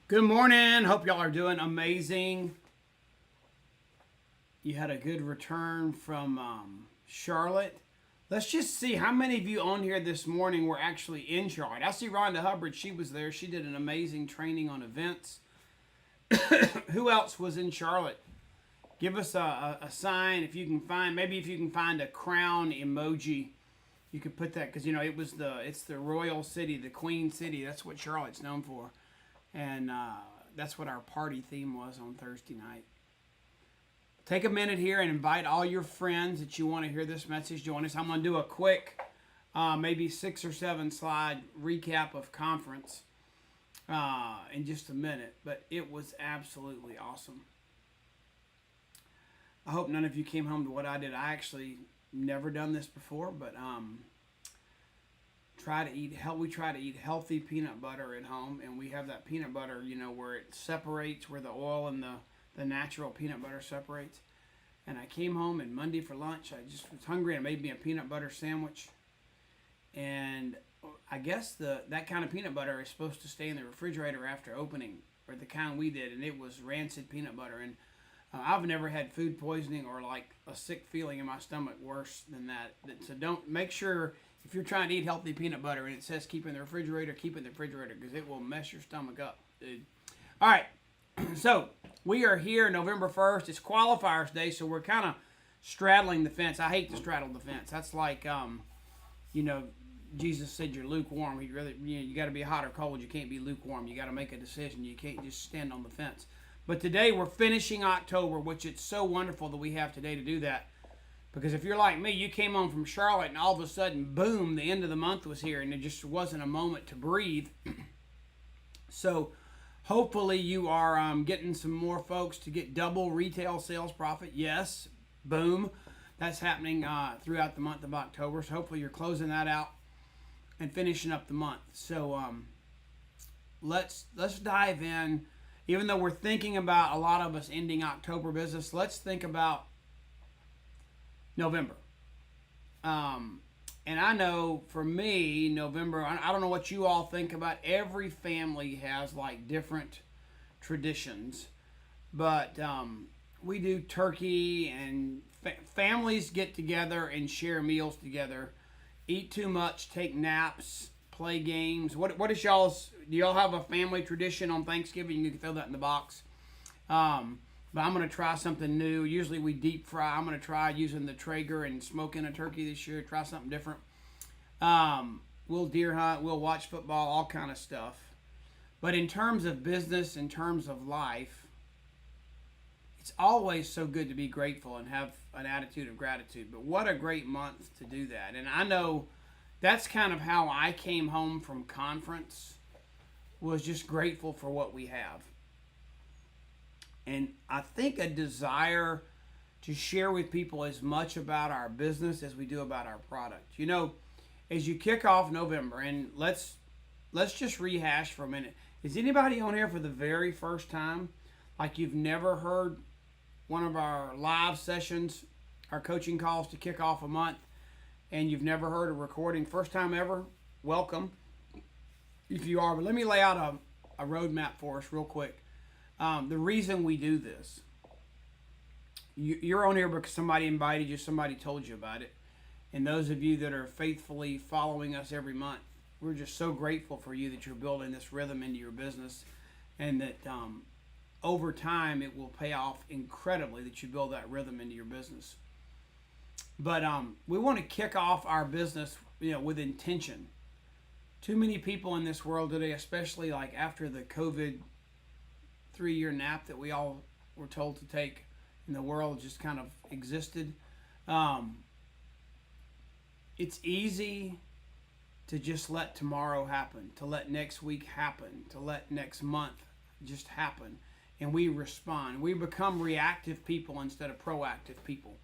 Good morning. Hope y'all are doing amazing. You had a good return from Charlotte. Let's just see how many of you on here this morning were actually in Charlotte. I see Rhonda Hubbard. She was there. She did an amazing training on events. Who else was in Charlotte? Give us a sign if you can find. Maybe if you can find a crown emoji, you could put that because it's the royal city, the Queen City. That's what Charlotte's known for, and that's what our party theme was on Thursday night. Take a minute here and invite all your friends that you want to hear this message join us. I'm going to do a quick, maybe 6 or 7 slide recap of conference in just a minute, but it was absolutely awesome. I hope none of you came home to what I did. I actually never done this before, but we try to eat healthy peanut butter at home, and we have that peanut butter, where it separates, where the oil and the natural peanut butter separates. And I came home, and Monday for lunch, I just was hungry and made me a peanut butter sandwich. And I guess that kind of peanut butter is supposed to stay in the refrigerator after opening, or the kind we did, and it was rancid peanut butter. And I've never had food poisoning or like a sick feeling in my stomach worse than that. So don't make sure if you're trying to eat healthy peanut butter and it says keep in the refrigerator, keep in the refrigerator because it will mess your stomach up, dude. All right, so we are here November 1st. It's qualifiers day, so we're kind of straddling the fence. I hate to straddle the fence. That's like, Jesus said you're lukewarm. You got to be hot or cold. You can't be lukewarm. You got to make a decision. You can't just stand on the fence. But today we're finishing October, which it's so wonderful that we have today to do that. Because if you're like me, you came home from Charlotte and all of a sudden, boom, the end of the month was here and there just wasn't a moment to breathe. So hopefully you are getting some more folks to get double retail sales profit. Yes, boom. That's happening throughout the month of October. So hopefully you're closing that out and finishing up the month. So let's dive in. Even though we're thinking about a lot of us ending October business, let's think about November. And I know for me, November, I don't know what you all think about. Every family has like different traditions. But we do turkey and families get together and share meals together. Eat too much, take naps, play games. What is y'all's? Do y'all have a family tradition on Thanksgiving? You can throw that in the box. But I'm gonna try something new. Usually we deep fry. I'm gonna try using the Traeger and smoking a turkey this year. Try something different. We'll deer hunt. We'll watch football. All kind of stuff. But in terms of business, in terms of life, it's always so good to be grateful and have an attitude of gratitude. But what a great month to do that. And I know that's kind of how I came home from conference, was just grateful for what we have. And I think a desire to share with people as much about our business as we do about our product. As you kick off November, and let's just rehash for a minute. Is anybody on here for the very first time? Like you've never heard one of our live sessions, our coaching calls to kick off a month, and you've never heard a recording, first time ever, welcome. If you are, but let me lay out a roadmap for us real quick. The reason we do this, you're on here because somebody invited you, somebody told you about it. And those of you that are faithfully following us every month, we're just so grateful for you that you're building this rhythm into your business, and that over time it will pay off incredibly that you build that rhythm into your business. But we want to kick off our business, with intention. Too many people in this world today, especially like after the COVID 3-year nap that we all were told to take, and the world just kind of existed. It's easy to just let tomorrow happen, to let next week happen, to let next month just happen, and we respond. We become reactive people instead of proactive people.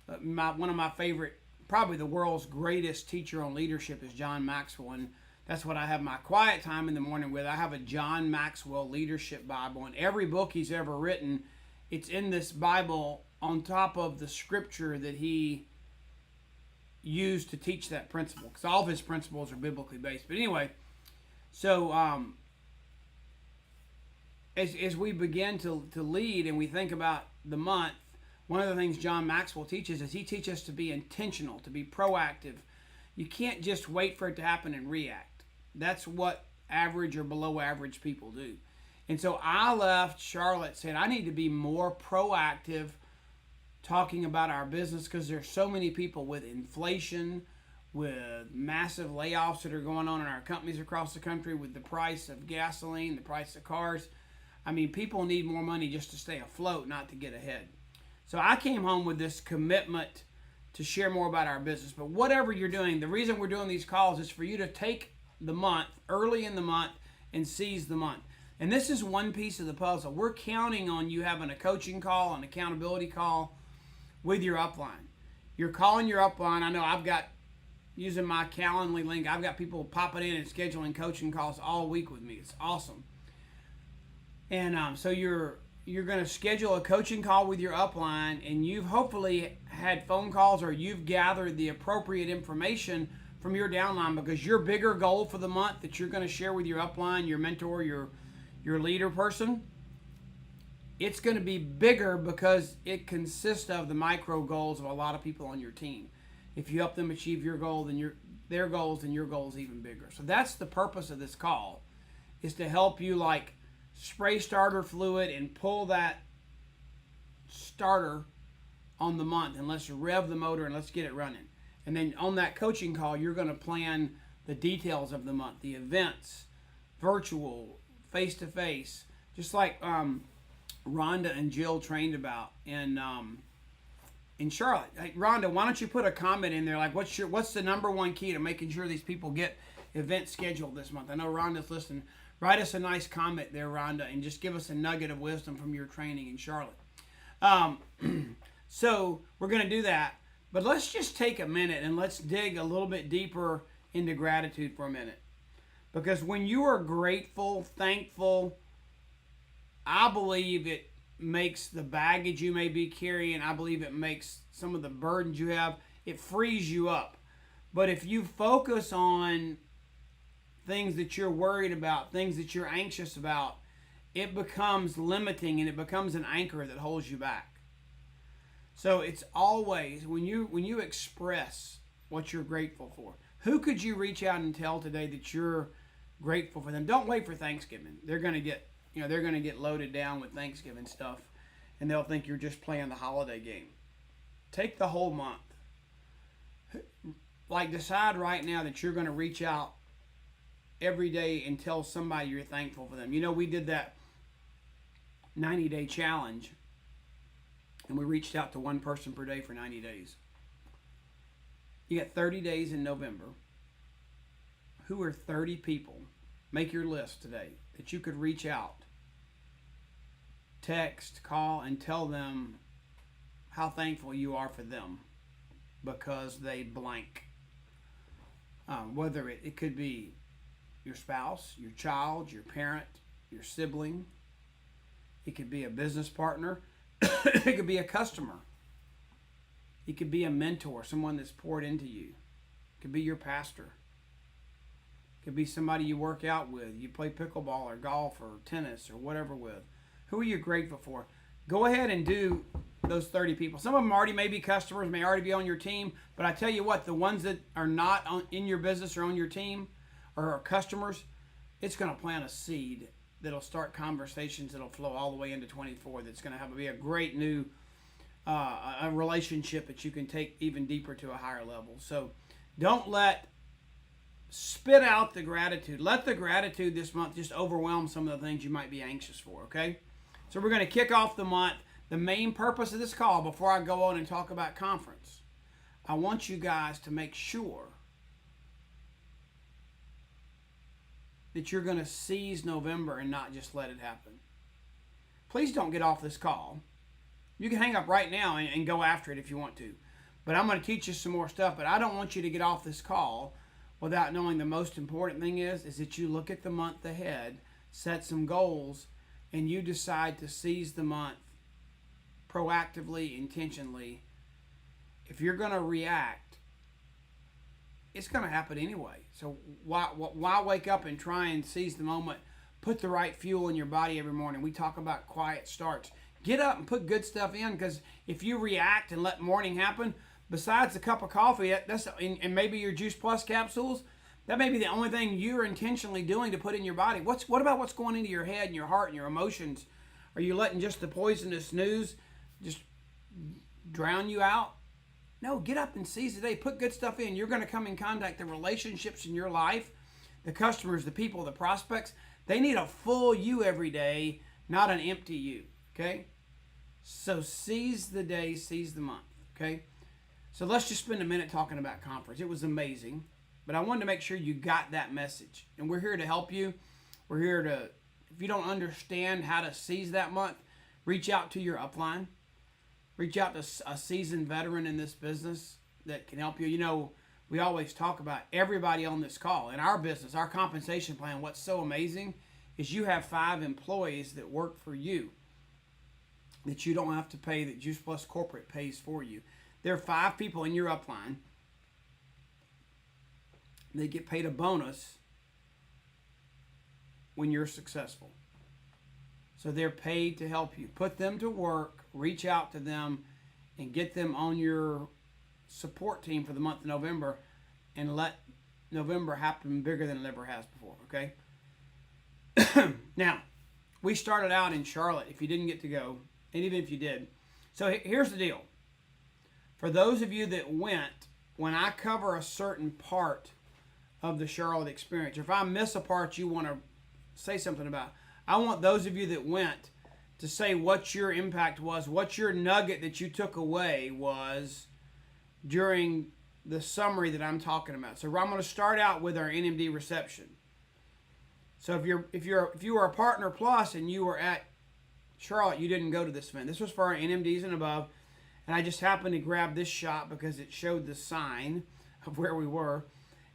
One of my favorite, probably the world's greatest teacher on leadership is John Maxwell, and that's what I have my quiet time in the morning with. I have a John Maxwell Leadership Bible, and every book he's ever written, it's in this Bible on top of the scripture that he used to teach that principle, because all of his principles are biblically based. But anyway, so as we begin to lead and we think about the month, one of the things John Maxwell teaches is he teaches us to be intentional, to be proactive. You can't just wait for it to happen and react. That's what average or below average people do. And so I left Charlotte saying I need to be more proactive talking about our business because there's so many people with inflation, with massive layoffs that are going on in our companies across the country, with the price of gasoline, the price of cars. I mean, people need more money just to stay afloat, not to get ahead. So I came home with this commitment to share more about our business. But whatever you're doing, the reason we're doing these calls is for you to take the month, early in the month, and seize the month. And this is one piece of the puzzle. We're counting on you having a coaching call, an accountability call with your upline. You're calling your upline. I know I've got, using my Calendly link, I've got people popping in and scheduling coaching calls all week with me. It's awesome. And so you're going to schedule a coaching call with your upline, and you've hopefully had phone calls or you've gathered the appropriate information from your downline, because your bigger goal for the month that you're going to share with your upline, your mentor, your leader person, it's going to be bigger because it consists of the micro goals of a lot of people on your team. If you help them achieve your goal, then their goals, then your goal is even bigger. So that's the purpose of this call, is to help you like spray starter fluid and pull that starter on the month, and let's rev the motor and let's get it running. And then on that coaching call, you're going to plan the details of the month, the events, virtual, face-to-face, just like Rhonda and Jill trained about in Charlotte. Hey, Rhonda, why don't you put a comment in there like what's the number one key to making sure these people get events scheduled this month? I know Rhonda's listening. Write us a nice comment there, Rhonda, and just give us a nugget of wisdom from your training in Charlotte. So we're going to do that. But let's just take a minute and let's dig a little bit deeper into gratitude for a minute. Because when you are grateful, thankful, I believe it makes the baggage you may be carrying, I believe it makes some of the burdens you have, it frees you up. But if you focus on things that you're worried about, things that you're anxious about, it becomes limiting and it becomes an anchor that holds you back. So it's always, when you express what you're grateful for, who could you reach out and tell today that you're grateful for them? Don't wait for Thanksgiving. They're going to get loaded down with Thanksgiving stuff, and they'll think you're just playing the holiday game. Take the whole month. Like, decide right now that you're going to reach out every day and tell somebody you're thankful for them. You know, we did that 90-day challenge, and we reached out to one person per day for 90 days. You got 30 days in November. Who are 30 people? Make your list today that you could reach out, text, call, and tell them how thankful you are for them because they blank. Whether it could be your spouse, your child, your parent, your sibling. It could be a business partner. It could be a customer. It could be a mentor, someone that's poured into you. It could be your pastor. It could be somebody you work out with, you play pickleball or golf or tennis or whatever with. Who are you grateful for? Go ahead and do those 30 people. Some of them already may be customers, may already be on your team, but I tell you what, the ones that are not in your business or on your team or are customers, it's going to plant a seed that'll start conversations that'll flow all the way into 24 that's going to be a great new a relationship that you can take even deeper to a higher level. So don't spit out the gratitude. Let the gratitude this month just overwhelm some of the things you might be anxious for, okay? So we're going to kick off the month. The main purpose of this call, before I go on and talk about conference, I want you guys to make sure that you're going to seize November and not just let it happen. Please don't get off this call. You can hang up right now and go after it if you want to. But I'm going to teach you some more stuff. But I don't want you to get off this call without knowing the most important thing is that you look at the month ahead, set some goals, and you decide to seize the month proactively, intentionally. If you're going to react, it's going to happen anyway. So why wake up and try and seize the moment put the right fuel in your body every morning. We talk about quiet starts. Get up and put good stuff in, because if you react and let morning happen, besides a cup of coffee, and maybe your Juice Plus capsules, that may be the only thing you're intentionally doing to put in your body. What about what's going into your head and your heart and your emotions? Are you letting just the poisonous news just drown you out? No, get up and seize the day. Put good stuff in. You're going to come in contact the relationships in your life, the customers, the people, the prospects. They need a full you every day, not an empty you. Okay? So seize the day, seize the month. Okay? So let's just spend a minute talking about conference. It was amazing, but I wanted to make sure you got that message. And we're here to help you. We're here to, if you don't understand how to seize that month, reach out to your upline. Reach out to a seasoned veteran in this business that can help you. You know, we always talk about everybody on this call. In our business, our compensation plan, what's so amazing is you have 5 employees that work for you that you don't have to pay, that Juice Plus Corporate pays for you. There are 5 people in your upline. They get paid a bonus when you're successful. So they're paid to help you. Put them to work, reach out to them, and get them on your support team for the month of November, and let November happen bigger than it ever has before, okay? Now, we started out in Charlotte, if you didn't get to go, and even if you did. So here's the deal. For those of you that went, when I cover a certain part of the Charlotte experience, or if I miss a part you want to say something about, I want those of you that went to say what your impact was, what your nugget that you took away was during the summary that I'm talking about. So I'm going to start out with our NMD reception. So if you were a Partner Plus and you were at Charlotte, you didn't go to this event. This was for our NMDs and above, and I just happened to grab this shot because it showed the sign of where we were.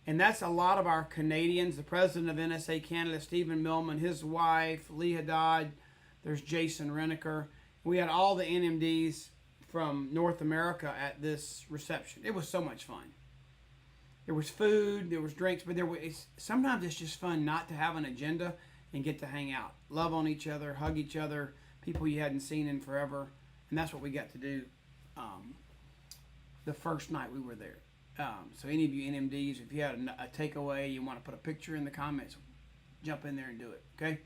And that's a lot of our Canadians, the president of NSA Canada, Stephen Millman, his wife, Lee Haddad, there's Jason Reneker. We had all the NMDs from North America at this reception. It was so much fun. There was food, there was drinks, but sometimes it's just fun not to have an agenda and get to hang out. Love on each other, hug each other, people you hadn't seen in forever. And that's what we got to do the first night we were there. So any of you NMDs, if you had a takeaway, you want to put a picture in the comments, jump in there and do it, okay?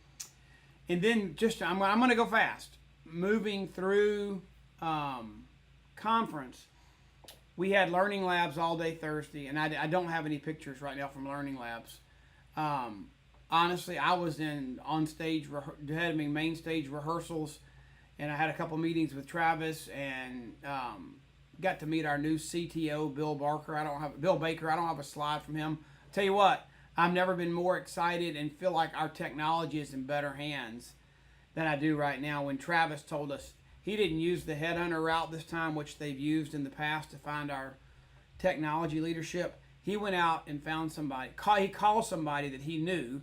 And then I'm going to go fast. Moving through conference, we had Learning Labs all day Thursday, and I don't have any pictures right now from Learning Labs. Honestly, I was on stage, having main stage rehearsals, and I had a couple meetings with Travis, and got to meet our new CTO, Bill Baker. I don't have a slide from him. Tell you what, I've never been more excited and feel like our technology is in better hands than I do right now. When Travis told us he didn't use the headhunter route this time, which they've used in the past to find our technology leadership, he went out and found somebody. He called somebody that he knew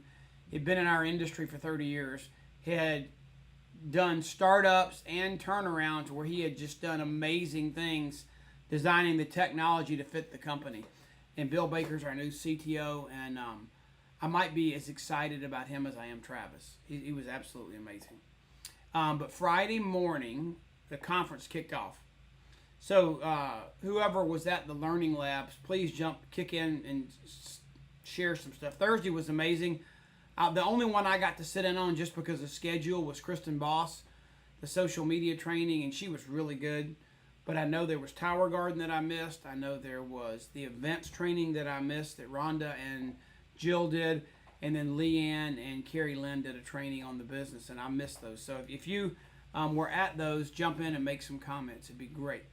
had been in our industry for 30 years, had done startups and turnarounds where he had just done amazing things designing the technology to fit the company. And Bill Baker's our new CTO, and I might be as excited about him as I am Travis. He was absolutely amazing. But Friday morning, the conference kicked off. So whoever was at the Learning Labs, please kick in and share some stuff. Thursday was amazing. The only one I got to sit in on just because of schedule was Kristen Boss, the social media training, and she was really good. But I know there was Tower Garden that I missed. I know there was the events training that I missed that Rhonda and Jill did. And then Leanne and Carrie Lynn did a training on the business, and I missed those. So if you were at those, jump in and make some comments. It'd be great.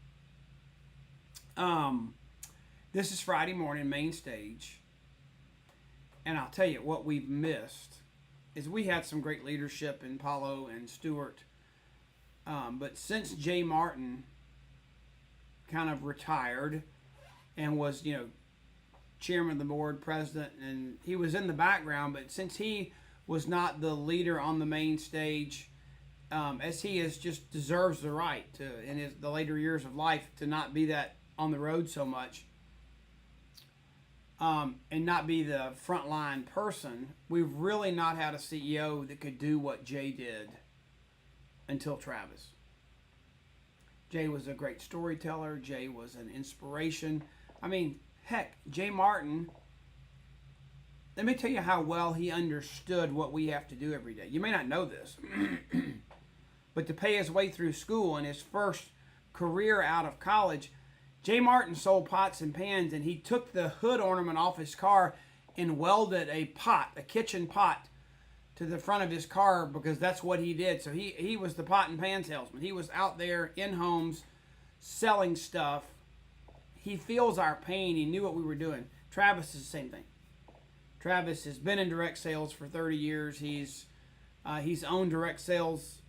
This is Friday morning, main stage. And I'll tell you what we've missed is we had some great leadership in Paulo and Stuart. But since Jay Martin kind of retired and was, chairman of the board, president, and he was in the background, but since he was not the leader on the main stage, as he is just deserves the right to, in the later years of life, to not be that on the road so much, and not be the frontline person, we've really not had a CEO that could do what Jay did until Travis. Jay was a great storyteller. Jay was an inspiration. I mean, heck, Jay Martin, let me tell you how well he understood what we have to do every day. You may not know this, but to pay his way through school and his first career out of college, Jay Martin sold pots and pans, and he took the hood ornament off his car and welded a pot, a kitchen pot, to the front of his car because that's what he did. So he was the pot and pan salesman. He was out there in homes selling stuff. He feels our pain. He knew what we were doing. Travis is the same thing. Travis has been in direct sales for 30 years. He's owned direct sales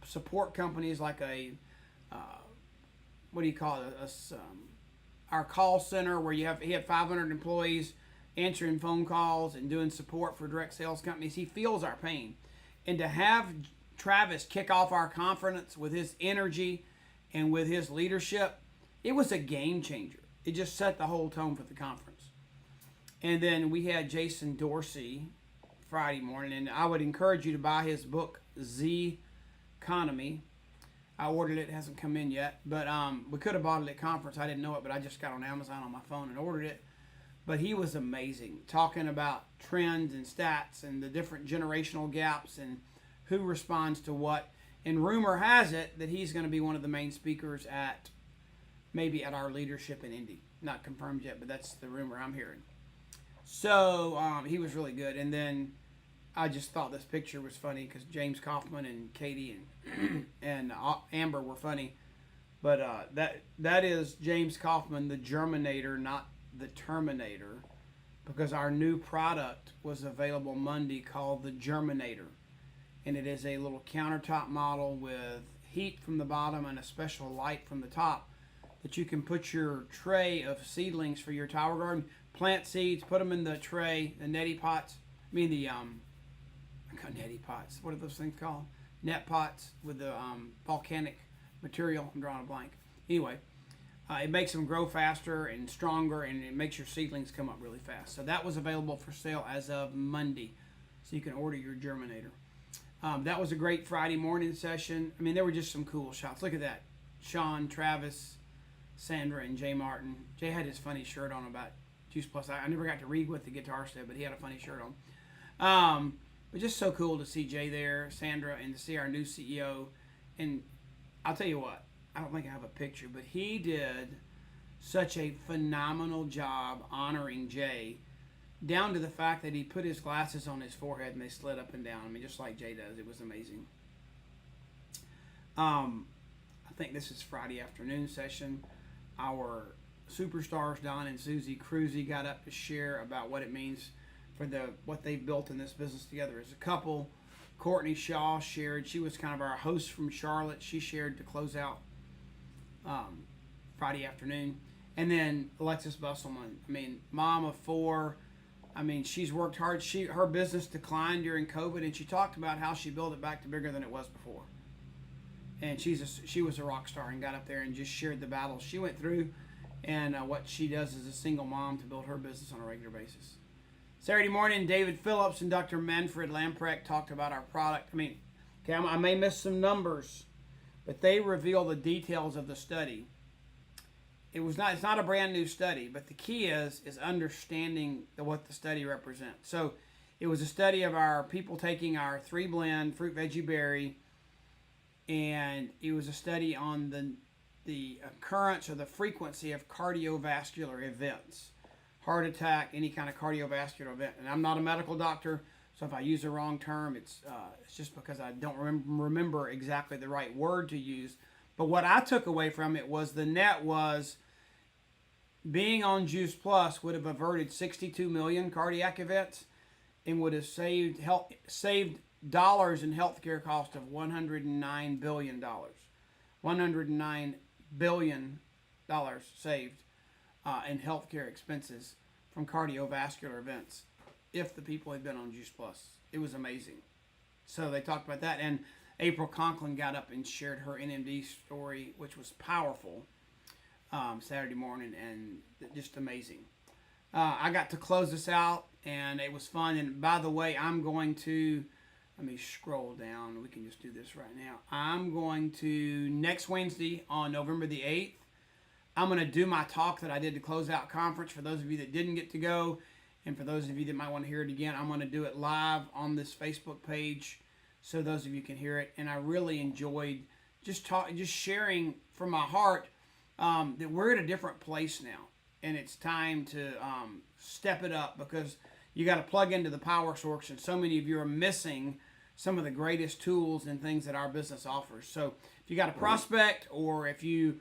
support companies like what do you call it? Our call center where he had 500 employees answering phone calls and doing support for direct sales companies. He feels our pain. And to have Travis kick off our conference with his energy and with his leadership, it was a game changer. It just set the whole tone for the conference. And then we had Jason Dorsey Friday morning, and I would encourage you to buy his book, Z Economy. I ordered it. It hasn't come in yet, but we could have bought it at conference. I didn't know it, but I just got on Amazon on my phone and ordered it. But he was amazing, talking about trends and stats and the different generational gaps and who responds to what. And rumor has it that he's going to be one of the main speakers at our leadership in Indy. Not confirmed yet, but that's the rumor I'm hearing. So he was really good. And then I just thought this picture was funny because James Kaufman and Katie and Amber were funny. But that is James Kaufman, the Germinator, not the Terminator, because our new product was available Monday called the Germinator, and it is a little countertop model with heat from the bottom and a special light from the top that you can put your tray of seedlings for your tower garden, plant seeds, put them in the tray, the neti pots. I mean I got neti pots. What are those things called? Net pots with the volcanic material. I'm drawing a blank. Anyway. It makes them grow faster and stronger, and it makes your seedlings come up really fast. So that was available for sale as of Monday. So you can order your Germinator. That was a great Friday morning session. I mean, there were just some cool shots. Look at that. Sean, Travis, Sandra, and Jay Martin. Jay had his funny shirt on about Juice Plus. I never got to read what the guitar said, but he had a funny shirt on. But just so cool to see Jay there, Sandra, and to see our new CEO. And I'll tell you what. I don't think I have a picture, but he did such a phenomenal job honoring Jay, down to the fact that he put his glasses on his forehead and they slid up and down. I mean, just like Jay does. It was amazing. I think this is Friday afternoon session. Our superstars, Don and Susie Cruzy, got up to share about what it means for what they've built in this business together as a couple. Courtney Shaw shared. She was kind of our host from Charlotte. She shared to close out Friday afternoon. And then Alexis Busselman, I mean, mom of four. I mean, she's worked hard. Her business declined during COVID, and she talked about how she built it back to bigger than it was before. And she was a rock star and got up there and just shared the battles she went through and what she does as a single mom to build her business on a regular basis. Saturday morning, David Phillips and Dr. Manfred Lamprecht talked about our product. I mean, okay, I may miss some numbers, but they reveal the details of the study. It's not a brand new study, but the key is understanding what the study represents. So it was a study of our people taking our 3-blend fruit, veggie, berry, and it was a study on the occurrence or the frequency of cardiovascular events. Heart attack, any kind of cardiovascular event. And I'm not a medical doctor, so if I use the wrong term, it's just because I don't remember exactly the right word to use. But what I took away from it was the net was being on Juice Plus would have averted 62 million cardiac events and would have saved dollars in healthcare cost of $109 billion. $109 billion saved in healthcare expenses from cardiovascular events if the people had been on Juice Plus. It was amazing. So they talked about that. And April Conklin got up and shared her NMD story, which was powerful, Saturday morning, and just amazing. I got to close this out, and it was fun. And by the way, I'm going to let me scroll down. We can just do this right now. I'm going to next Wednesday on November the 8th. I'm going to do my talk that I did to close out conference for those of you that didn't get to go. And for those of you that might want to hear it again, I'm going to do it live on this Facebook page so those of you can hear it. And I really enjoyed just sharing from my heart that we're at a different place now. And it's time to step it up, because you got to plug into the power source. And so many of you are missing some of the greatest tools and things that our business offers. So if you got a prospect, or if you're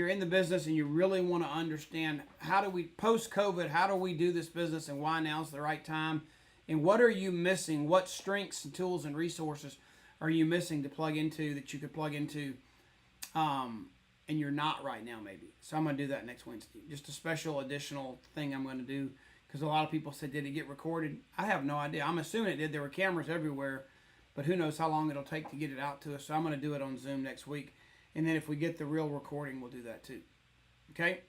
in the business and you really want to understand how do we, post-COVID, how do we do this business and why now's the right time? And what are you missing? What strengths and tools and resources are you missing to plug into that you could plug into and you're not right now maybe? So I'm going to do that next Wednesday. Just a special additional thing I'm going to do, because a lot of people said, did it get recorded? I have no idea. I'm assuming it did. There were cameras everywhere, but who knows how long it'll take to get it out to us. So I'm going to do it on Zoom next week. And then if we get the real recording, we'll do that too. Okay?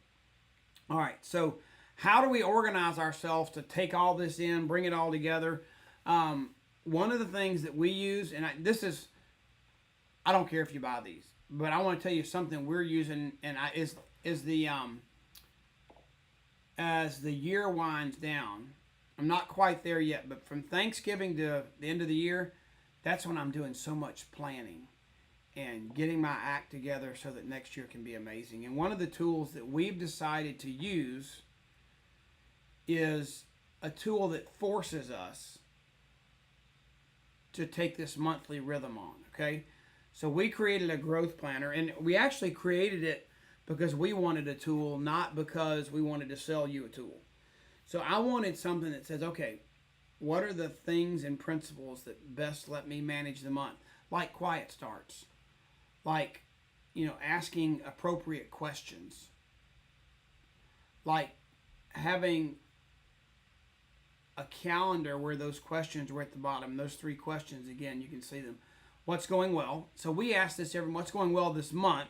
All right. So how do we organize ourselves to take all this in, bring it all together? One of the things that we use, and I don't care if you buy these, but I want to tell you something we're using, and as the year winds down, I'm not quite there yet, but from Thanksgiving to the end of the year, that's when I'm doing so much planning and getting my act together so that next year can be amazing. And one of the tools that we've decided to use is a tool that forces us to take this monthly rhythm on, okay? So we created a growth planner, and we actually created it because we wanted a tool, not because we wanted to sell you a tool. So I wanted something that says, okay, what are the things and principles that best let me manage the month? Like quiet starts, like, asking appropriate questions, like having a calendar where those questions were at the bottom. Those 3 questions, again, you can see them. What's going well? So we ask this every month. What's going well this month?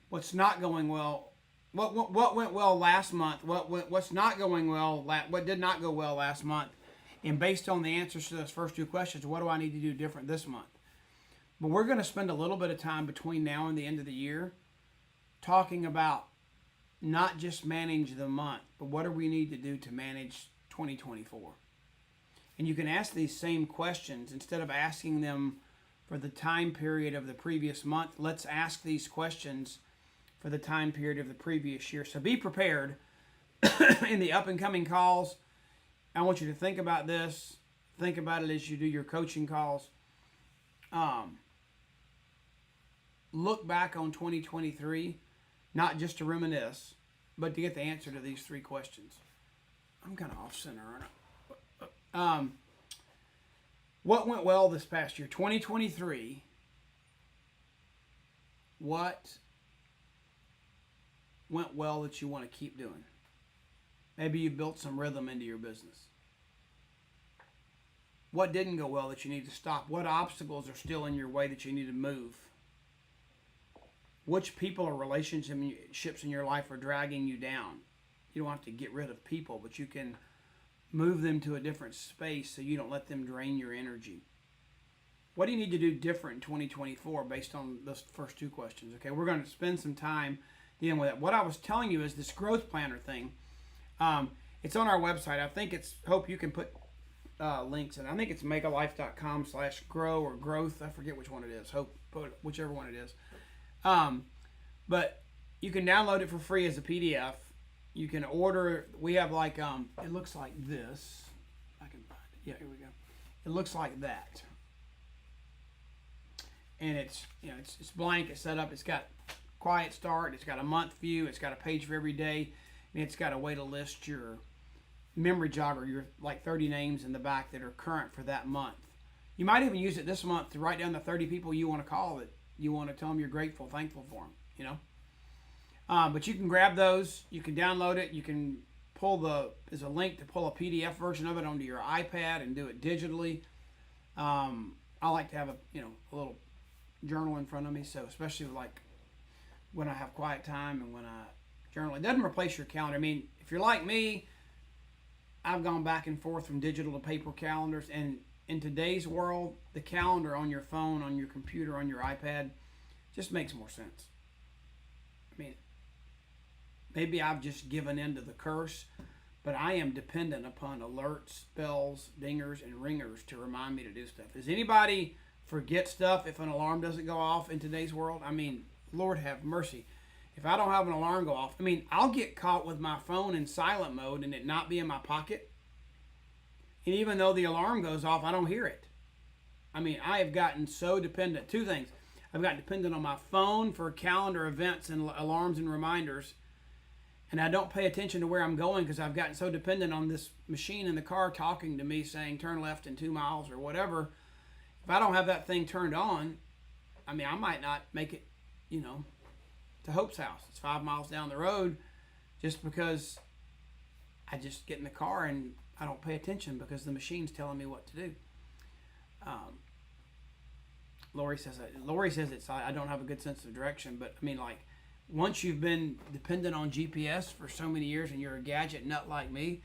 What's not going well? What went well last month? What's not going well? What did not go well last month? And based on the answers to those first 2 questions, what do I need to do different this month? But we're going to spend a little bit of time between now and the end of the year talking about not just manage the month, but what do we need to do to manage 2024? And you can ask these same questions instead of asking them for the time period of the previous month. Let's ask these questions for the time period of the previous year. So be prepared in the up and coming calls. I want you to think about this. Think about it as you do your coaching calls. Look back on 2023, not just to reminisce, but to get the answer to these 3 questions. I'm kind of off center, aren't I? What went well this past year? 2023. What went well that you want to keep doing? Maybe you built some rhythm into your business. What didn't go well that you need to stop? What obstacles are still in your way that you need to move? Which people or relationships in your life are dragging you down? You don't have to get rid of people, but you can move them to a different space so you don't let them drain your energy. What do you need to do different in 2024 based on those first 2 questions? Okay, we're going to spend some time dealing with that. What I was telling you is this growth planner thing. It's on our website. I think hope you can put links in. I think it's megalife.com/grow or growth. I forget which one it is. Hope, put whichever one it is. But you can download it for free as a PDF. You can order. We have it looks like this. I can find it. Yeah, here we go. It looks like that, and it's it's blank. It's set up. It's got quiet start. It's got a month view. It's got a page for every day, and it's got a way to list your memory jogger. Your 30 names in the back that are current for that month. You might even use it this month to write down the 30 people you want to call that you want to tell them you're grateful, thankful for them. But you can grab those. You can download it. You can there's a link to pull a PDF version of it onto your iPad and do it digitally. I like to have a little journal in front of me, so especially when I have quiet time and when I journal. It doesn't replace your calendar. I mean, if you're like me, I've gone back and forth from digital to paper calendars, and in today's world, the calendar on your phone, on your computer, on your iPad just makes more sense. I mean, maybe I've just given in to the curse, but I am dependent upon alerts, bells, dingers, and ringers to remind me to do stuff. Does anybody forget stuff if an alarm doesn't go off in today's world? I mean, Lord have mercy. If I don't have an alarm go off, I mean, I'll get caught with my phone in silent mode and it not be in my pocket. And even though the alarm goes off, I don't hear it. I mean, I have gotten so dependent. Two things. I've gotten dependent on my phone for calendar events and alarms and reminders. And I don't pay attention to where I'm going because I've gotten so dependent on this machine in the car talking to me saying turn left in 2 miles or whatever. If I don't have that thing turned on, I mean, I might not make it, to Hope's house. It's 5 miles down the road just because I just get in the car and I don't pay attention because the machine's telling me what to do. Lori says I don't have a good sense of direction, but I mean, like, once you've been dependent on GPS for so many years and you're a gadget nut like me,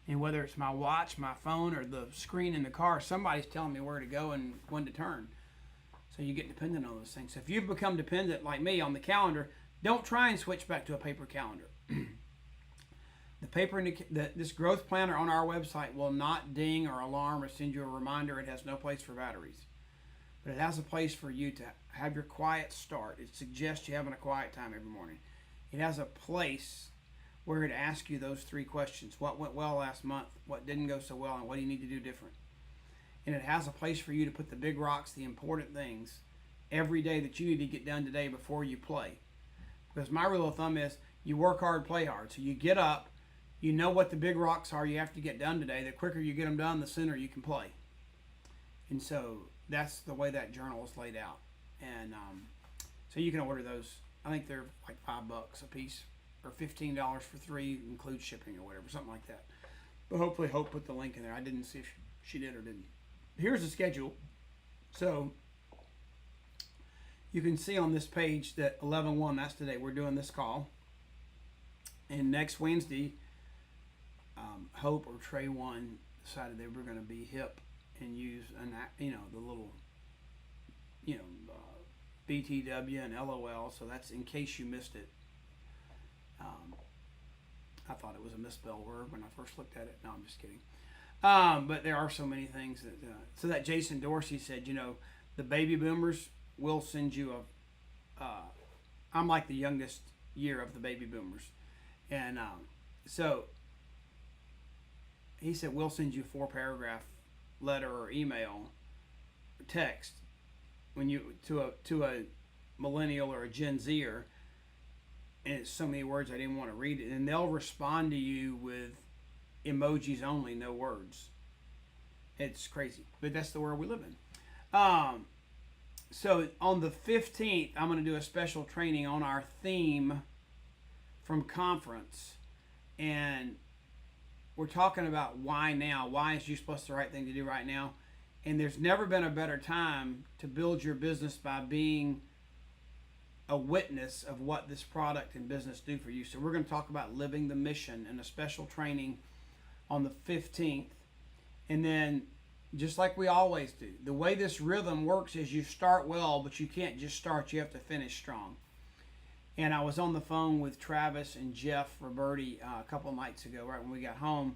and whether it's my watch, my phone, or the screen in the car, somebody's telling me where to go and when to turn. So you get dependent on those things. So if you've become dependent like me on the calendar, don't try and switch back to a paper calendar. This growth planner on our website will not ding or alarm or send you a reminder. It has no place for batteries. But it has a place for you to have your quiet start. It suggests you having a quiet time every morning. It has a place where it asks you those 3 questions. What went well last month? What didn't go so well? And what do you need to do different? And it has a place for you to put the big rocks, the important things, every day that you need to get done today before you play. Because my rule of thumb is you work hard, play hard. So you get up, you know what the big rocks are you have to get done today. The quicker you get them done, the sooner you can play. And so that's the way that journal is laid out. And so you can order those. I think they're like $5 a piece or $15 for 3, includes shipping or whatever, something like that. But hopefully Hope put the link in there. I didn't see if she did or didn't. Here's the schedule. So you can see on this page that 11/1, that's today, we're doing this call. And next Wednesday, Hope or Trey One decided they were going to be hip and use the little BTW and LOL. So that's in case you missed it. I thought it was a misspelled word when I first looked at it. No, I'm just kidding. But there are so many things that. So that Jason Dorsey said, the baby boomers will send you I'm like the youngest year of the baby boomers, and so he said we'll send you a 4-paragraph letter or email or text when you to a millennial or a Gen Zer, and it's so many words I didn't want to read it, and they'll respond to you with emojis only, no words. It's crazy, but that's the world we live in. So on the 15th, I'm going to do a special training on our theme from conference, and we're talking about why now. Why is Juice Plus the right thing to do right now? And there's never been a better time to build your business by being a witness of what this product and business do for you. So we're going to talk about living the mission in a special training on the 15th. And then, just like we always do, the way this rhythm works is you start well, but you can't just start. You have to finish strong. And I was on the phone with Travis and Jeff Roberti a couple nights ago, right when we got home.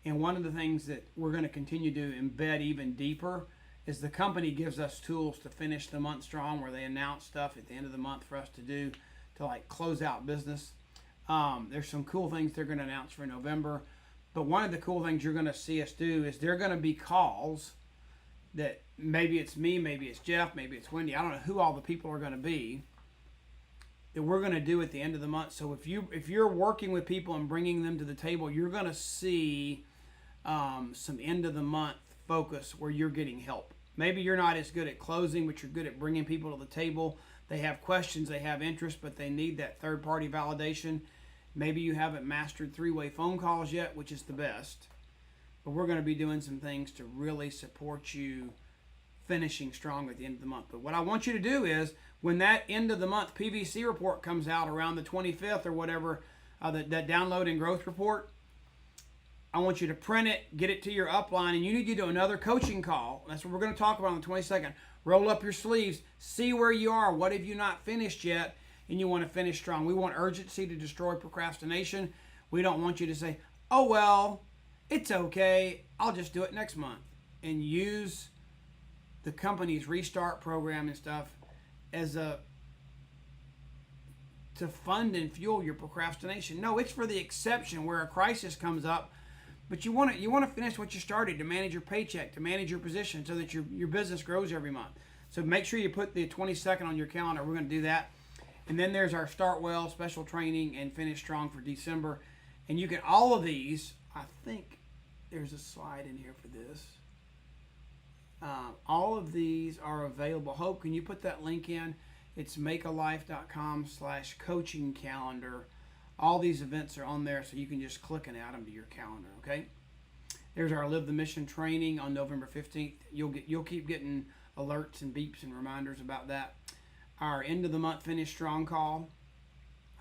And one of the things that we're going to continue to embed even deeper is the company gives us tools to finish the month strong, where they announce stuff at the end of the month for us to do to like close out business. There's some cool things they're going to announce for November. But one of the cool things you're going to see us do is there are going to be calls that maybe it's me, maybe it's Jeff, maybe it's Wendy. I don't know who all the people are going to be that we're going to do at the end of the month. So if you're working with people and bringing them to the table, you're going to see some end of the month focus where you're getting help. Maybe you're not as good at closing, but you're good at bringing people to the table. They have questions, they have interest, but they need that third-party validation. Maybe you haven't mastered 3-way phone calls yet, which is the best. But we're going to be doing some things to really support you finishing strong at the end of the month. But what I want you to do is, when that end of the month PVC report comes out around the 25th or whatever, that download and growth report, I want you to print it, get it to your upline, and you need to do another coaching call. That's what we're going to talk about on the 22nd. Roll up your sleeves, see where you are. What have you not finished yet? And you want to finish strong. We want urgency to destroy procrastination. We don't want you to say, oh, well, it's okay, I'll just do it next month. And use the company's restart program and stuff as to fund and fuel your procrastination. No, it's for the exception where a crisis comes up. But you want to finish what you started, to manage your paycheck, to manage your position, so that your business grows every month. So make sure you put the 22nd on your calendar. We're going to do that. And then there's our Start Well special training and Finish Strong for December. And you can, all of these, I think there's a slide in here for this. All of these are available. Hope, can you put that link in? It's makealife.com/coaching calendar. All these events are on there, so you can just click and add them to your calendar, okay? There's our Live the Mission training on November 15th. You'll keep getting alerts and beeps and reminders about that. Our end of the month Finish Strong call.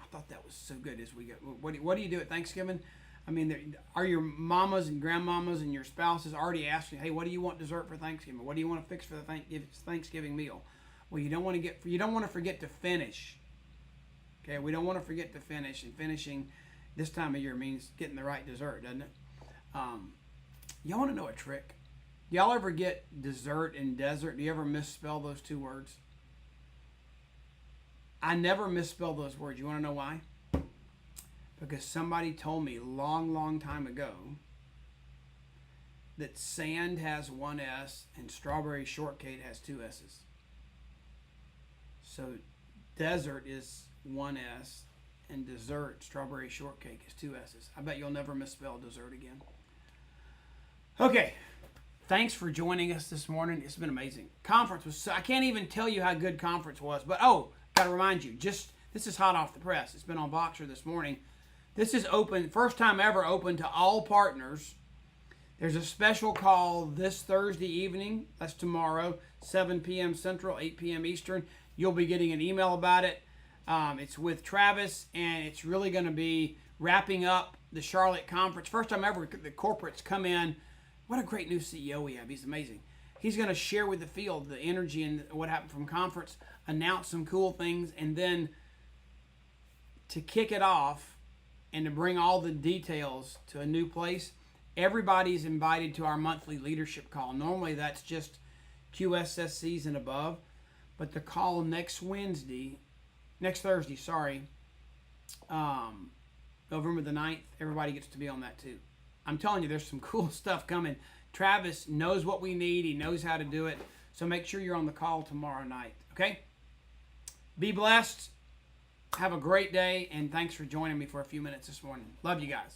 I thought that was so good as we go. What do you do at Thanksgiving? I mean, are your mamas and grandmamas and your spouses already asking, hey, what do you want dessert for Thanksgiving? What do you want to fix for the Thanksgiving meal? Well, you don't want to forget to finish. Okay, we don't want to forget to finish, and finishing this time of year means getting the right dessert, doesn't it? Y'all want to know a trick? Y'all ever get dessert and desert? Do you ever misspell those two words? I never misspell those words. You want to know why? Because somebody told me long time ago that sand has one S and strawberry shortcake has two S's. So desert is one S and dessert, strawberry shortcake, is two S's. I bet you'll never misspell dessert again. Okay. Thanks for joining us this morning. It's been amazing. Conference was, I can't even tell you how good conference was. But, got to remind you, this is hot off the press. It's been on Voxer this morning. This is open, first time ever open to all partners. There's a special call this Thursday evening. That's tomorrow, 7 p.m. Central, 8 p.m. Eastern. You'll be getting an email about it. It's with Travis, and it's really going to be wrapping up the Charlotte conference. First time ever the corporates come in. What a great new CEO we have. He's amazing. He's going to share with the field the energy and what happened from conference, announce some cool things, and then to kick it off and to bring all the details to a new place, everybody's invited to our monthly leadership call. Normally that's just QSSCs and above, but the call next Thursday, November the 9th, everybody gets to be on that too. I'm telling you, there's some cool stuff coming. Travis knows what we need. He knows how to do it. So make sure you're on the call tomorrow night, okay? Be blessed. Have a great day, and thanks for joining me for a few minutes this morning. Love you guys.